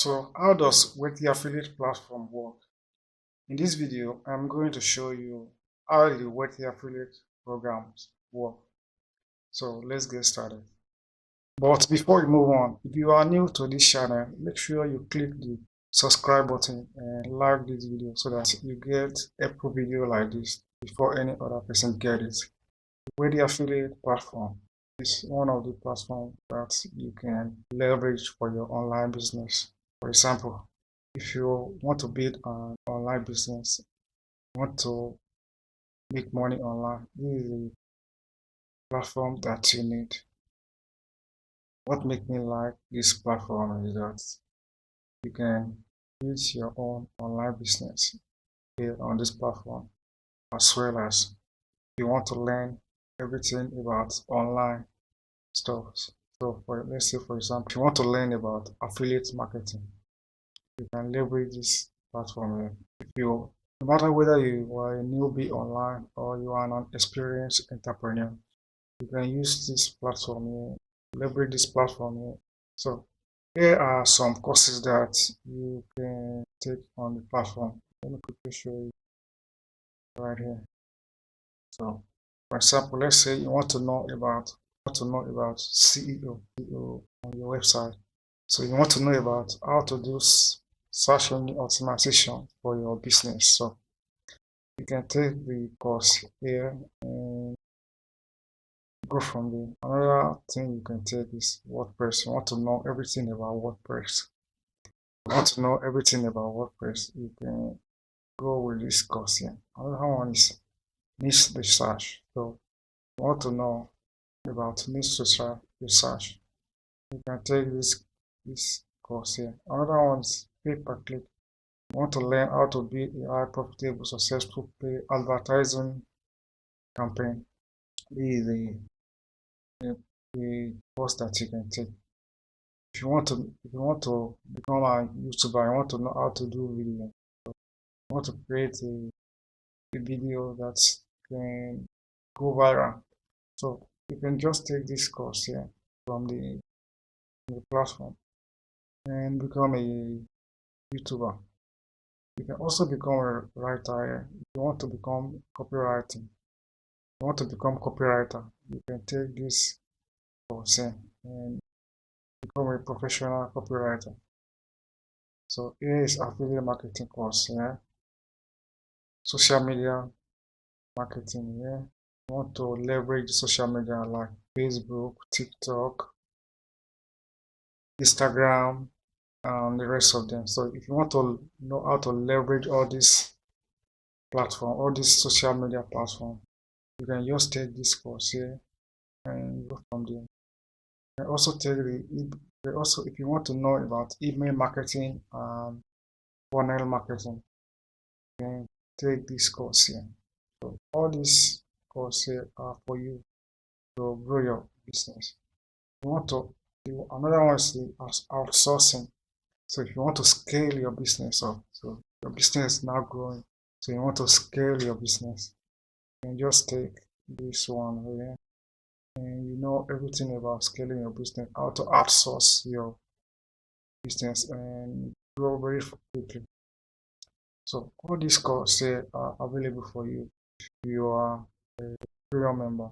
So how does Wealthy Affiliate platform work? In this video, I'm going to show you how the Wealthy Affiliate programs work. So let's get started. But before we move on, if you are new to this channel, make sure you click the subscribe button and like this video so that you get every video like this before any other person gets it. The Wealthy Affiliate platform is one of the platforms that you can leverage for your online business. For example, if you want to build an online business, want to make money online, this is the platform that you need. What makes me like this platform is that you can build your own online business here on this platform, as well as you want to learn everything about online stuff. So let's say, for example, if you want to learn about affiliate marketing, you can leverage this platform here. No matter whether you are a newbie online or you are an experienced entrepreneur, you can use this platform here, leverage this platform here. So here are some courses that you can take on the platform. Let me quickly show you right here. So for example, let's say you want to know about SEO on your website. So you want to know about how to do search engine optimization for your business. So you can take the course here and go from there. Another thing you can take is WordPress. You want to know everything about WordPress. You can go with this course here. Another one is niche research. So you want to know about niche research. You can take this course here. Another one is pay per click. You want to learn how to build a high profitable, successful pay advertising campaign. This is the course that you can take. If you want to become a YouTuber, you want to know how to do video. So you want to create a video that can go viral. So you can just take this course here from the platform and become a YouTuber. You can also become a writer here. If you want to become copywriting, you can take this course here and become a professional copywriter. So here is affiliate marketing course here. Social media marketing here. You want to leverage social media like Facebook, TikTok, Instagram, and the rest of them. So if you want to know how to leverage all these social media platform, you can just take this course here and go from there. You can also take if you want to know about email marketing and funnel marketing, you can take this course here. So all these courses are for you to grow your business. Another one is the outsourcing. So if you want to scale your business up, so your business is now growing, so you want to scale your business, you can just take this one here, and you know everything about scaling your business, how to outsource your business and grow very quickly. So all these courses are available for you if you are a premium member.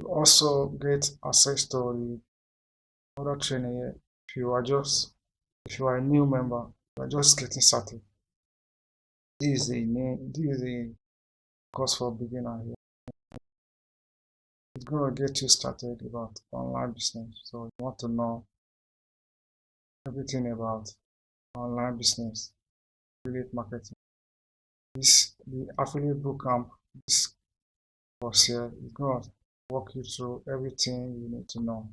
You also get access to the other training here if you are a new member, you are just getting started. This is the course for beginner here. It's going to get you started about online business. So you want to know everything about online business, affiliate marketing. The affiliate bootcamp, this course here is going to walk you through everything you need to know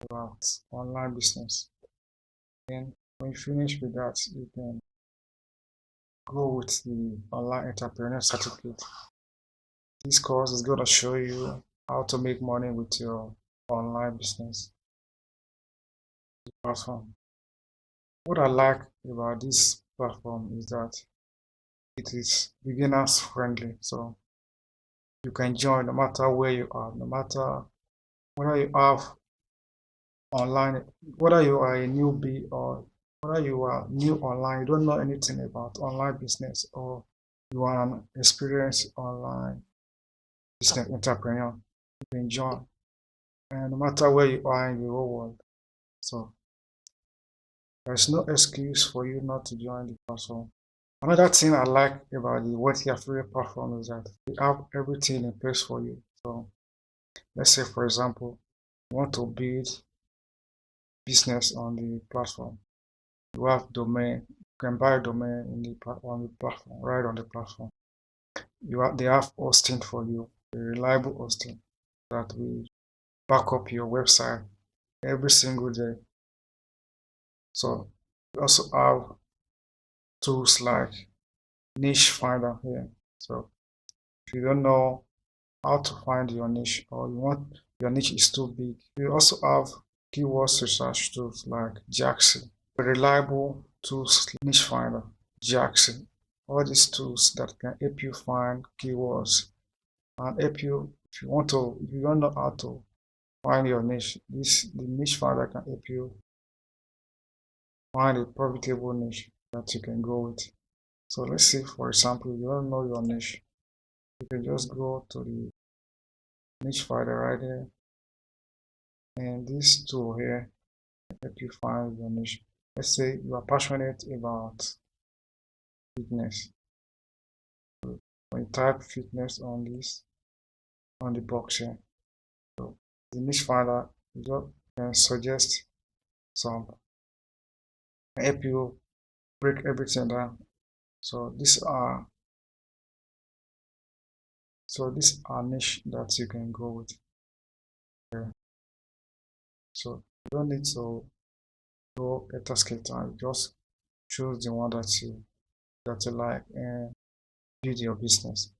about online business. And when you finish with that, you can go with the online entrepreneur certificate. This course is going to show you how to make money with your online business platform. What I like about this platform is that it is beginners friendly, so you can join no matter where you are, no matter whether you have online, whether you are a newbie or whether you are new online, you don't know anything about online business, or you are an experienced online business entrepreneur, you can join. And no matter where you are in the whole world, so there's no excuse for you not to join the platform. Another thing I like about the Wealthy Affiliate platform is that they have everything in place for you. So let's say, for example, you want to build business on the platform. You have domain, you can buy a domain on the platform, right on the platform. They have hosting for you, a reliable hosting that will back up your website every single day. So you also have tools like niche finder here. So if you don't know how to find your niche, or you want your niche is too big, you also have keywords research tools like Jaxi, reliable tools, niche finder, Jaxi. All these tools that can help you find keywords and help you if you don't know how to find your niche. The niche finder can help you find a profitable niche that you can go with. So let's say, for example, you don't know your niche. You can just go to the niche finder right here, and this tool here can help you find your niche. Let's say you are passionate about fitness. So when you type fitness on the box here, so the niche finder can suggest some, help you break everything down. So these are niche that you can go with here. So you don't need to go etasketa, just choose the one that you like and build your business.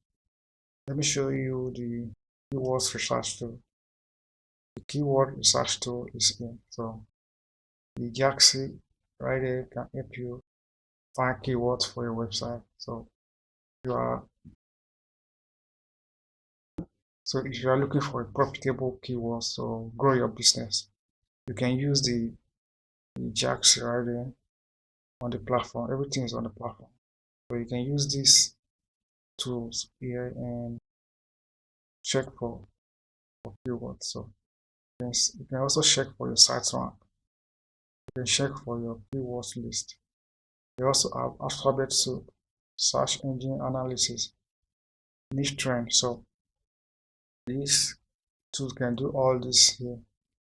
Let me show you the keywords research tool. The keyword research tool is here. So the Jaxi right here can help you find keywords for your website. So if you are looking for a profitable keyword, so grow your business, you can use the Jaxi right here on the platform. Everything is on the platform. So you can use these tools here and check for keywords. So you can also check for your site rank. You can check for your keywords list. We also have alphabet soup, search engine analysis, niche trend. So these tools can do all this here.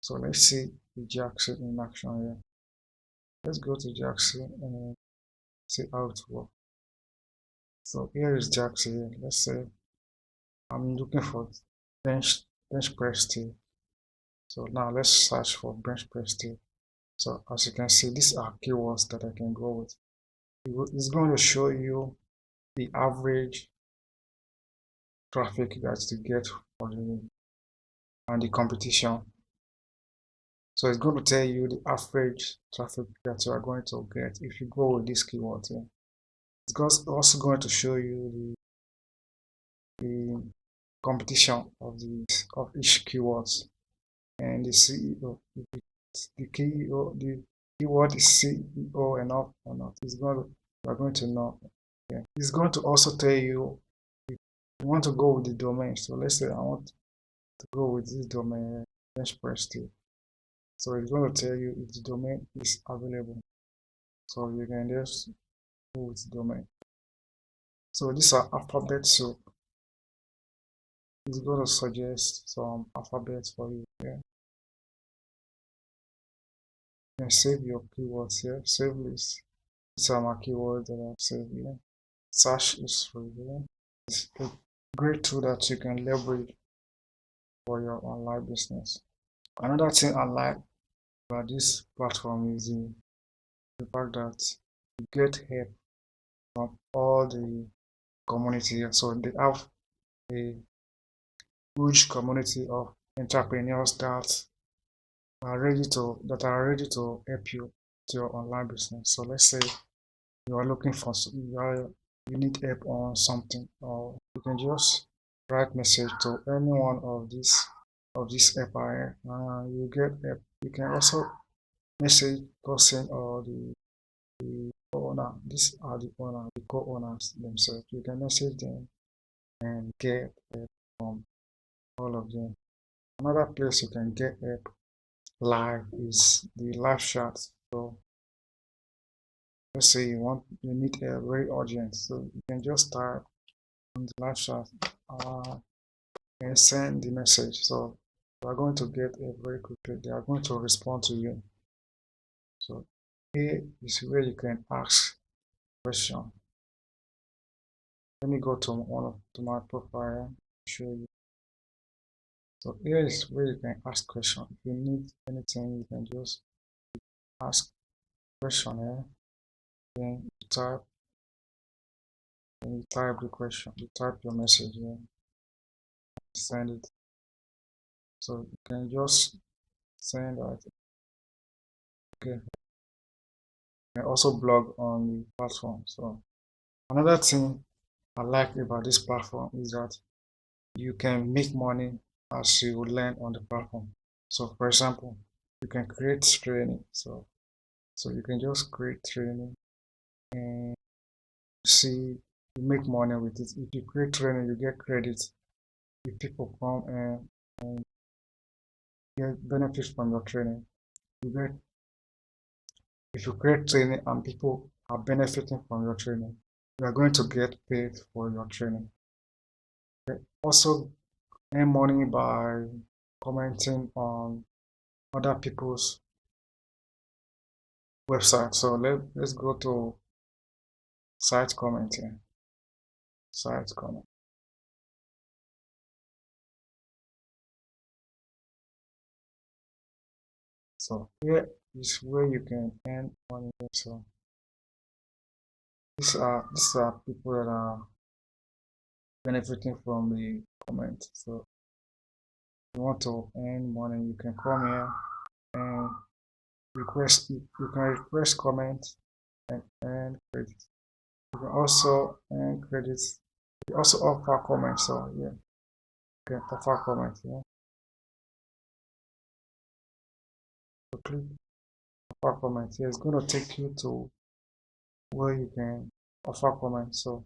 So let's see the Jaxi in action here. Let's go to Jaxi and see how it works. So here is Jaxi here. Let's say I'm looking for bench press tee. So now let's search for bench press tee. So as you can see, these are keywords that I can go with. It's going to show you the average traffic that you get for the competition. So it's going to tell you the average traffic that you are going to get if you go with this keyword here. It's also going to show you the competition of each keywords and the CEO. The keyword is CEO enough or not. You are going to know. Yeah. It's going to also tell you if you want to go with the domain. So let's say I want to go with this domain, benchpress tee. So it's going to tell you if the domain is available. So you can just go with the domain. So these are alphabet soup. It's going to suggest some alphabets for you here. You can save your keywords here. Save list. These are my keywords that I've saved here. Search is free here. It's a great tool that you can leverage for your online business. Another thing I like about this platform is the fact that you get help from all the community here. So they have a huge community of entrepreneurs that are ready to help you with your online business. So let's say you are looking for you need help on something, or you can just write message to any one of this FIA. You get help You can also message person or the owner. These are the owner, the co-owners themselves. You can message them and get help from all of them. Another place you can get help live is the live chat. So let's say you need a very urgent, so you can just type on the live chat and send the message. So you are going to get a very quickly. They are going to respond to you. So here is where you can ask question. Let me go to my profile, show you. So here is where you can ask question. If you need anything, you can just ask question here. Then you type the question, you type your message here, send it. So you can just send that. Okay. You can also blog on the platform. So another thing I like about this platform is that you can make money as you learn on the platform. So for example, you can create training. So you can just create training and see you make money with it. If you create training, you get credit. If people come and get benefits from your training, you get if you create training and people are benefiting from your training, you are going to get paid for your training. Okay. Also earn money by commenting on other people's website. So let's go to site commenting. Site comment. So here is where you can earn money. So these are people that are benefiting from the comment. So if you want to earn money, you can come here and you can request comment and earn credit. You can also earn credits. You also offer comments. So yeah, you can offer comments. Yeah. So click offer comments. Yeah, it's going to take you to where you can offer comments. So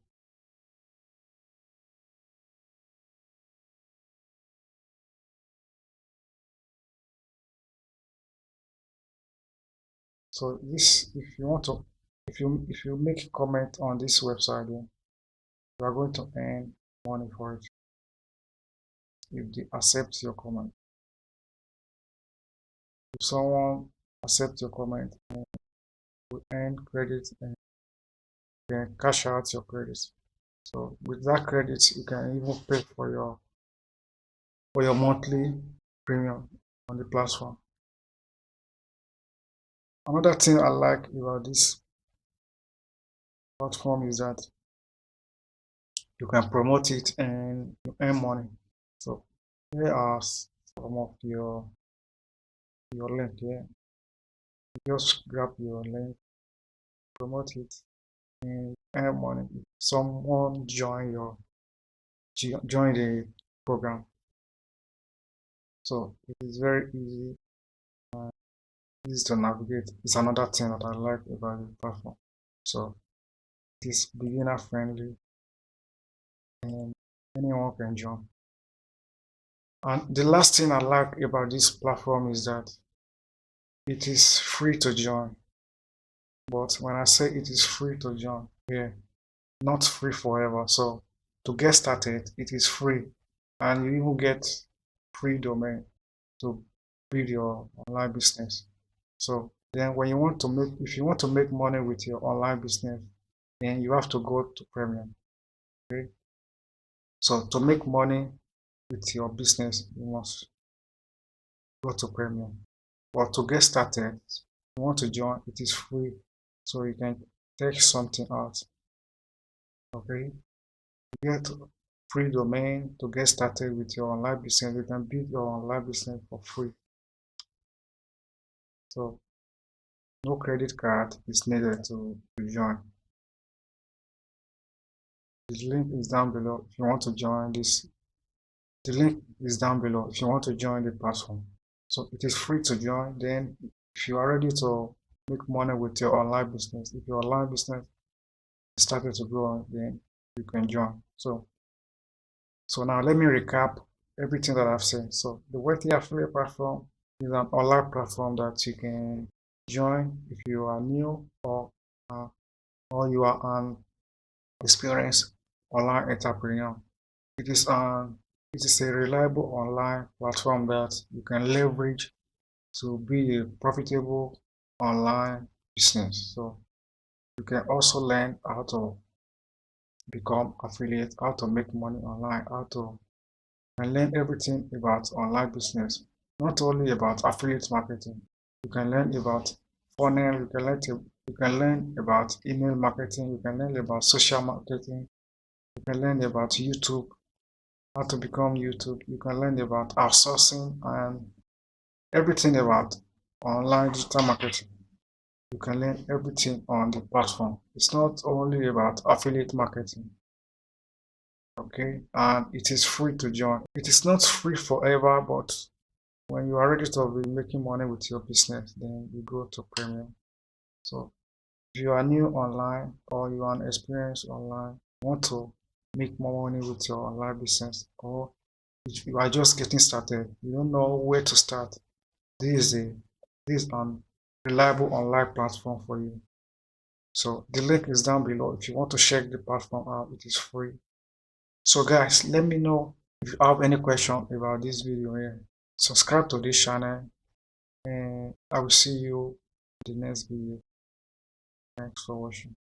this, if you want to, if you make a comment on this website, then you are going to earn money for it if they accept your comment. If someone accepts your comment, you earn credit and you can cash out your credits. So with that credit, you can even pay for your monthly premium on the platform. Another thing I like about this platform is that you can promote it and you earn money. So here are some of your link here. You just grab your link, promote it, and earn money. If someone join the program. So it is very easy to navigate. It's another thing that I like about the platform. So it is beginner friendly and anyone can join. And the last thing I like about this platform is that it is free to join. But when I say it is free to join, yeah, not free forever. So to get started, it is free, and you even get free domain to build your online business. So then when you want to make, if you want to make money with your online business, then you have to go to premium. Okay. So to make money with your business, you must go to premium. But to get started, you want to join, it is free. So you can take something out. Okay. You get free domain to get started with your online business. You can build your online business for free. So no credit card is needed to join. The link is down below if you want to join this. The link is down below if you want to join the platform. So it is free to join. Then if you are ready to make money with your online business, if your online business started to grow, then you can join. So now let me recap everything that I've said. So the Wealthy Affiliate platform is an online platform that you can join if you are new or you are an experienced online entrepreneur. It is a reliable online platform that you can leverage to be a profitable online business. So you can also learn how to become affiliate, how to make money online, how to and learn everything about online business, not only about affiliate marketing. You can learn about funnel, you can learn about email marketing, you can learn about social marketing, you can learn about YouTube, how to become YouTube, you can learn about outsourcing and everything about online digital marketing. You can learn everything on the platform. It's not only about affiliate marketing. Okay, and it is free to join. It is not free forever, but when you are ready to be making money with your business, then you go to premium. So if you are new online or you are an experienced online, want to make more money with your online business, or if you are just getting started, you don't know where to start, this is an reliable online platform for you. So the link is down below. If you want to check the platform out, it is free. So guys, let me know if you have any question about this video here. Subscribe to this channel and I will see you in the next video. Thanks for watching.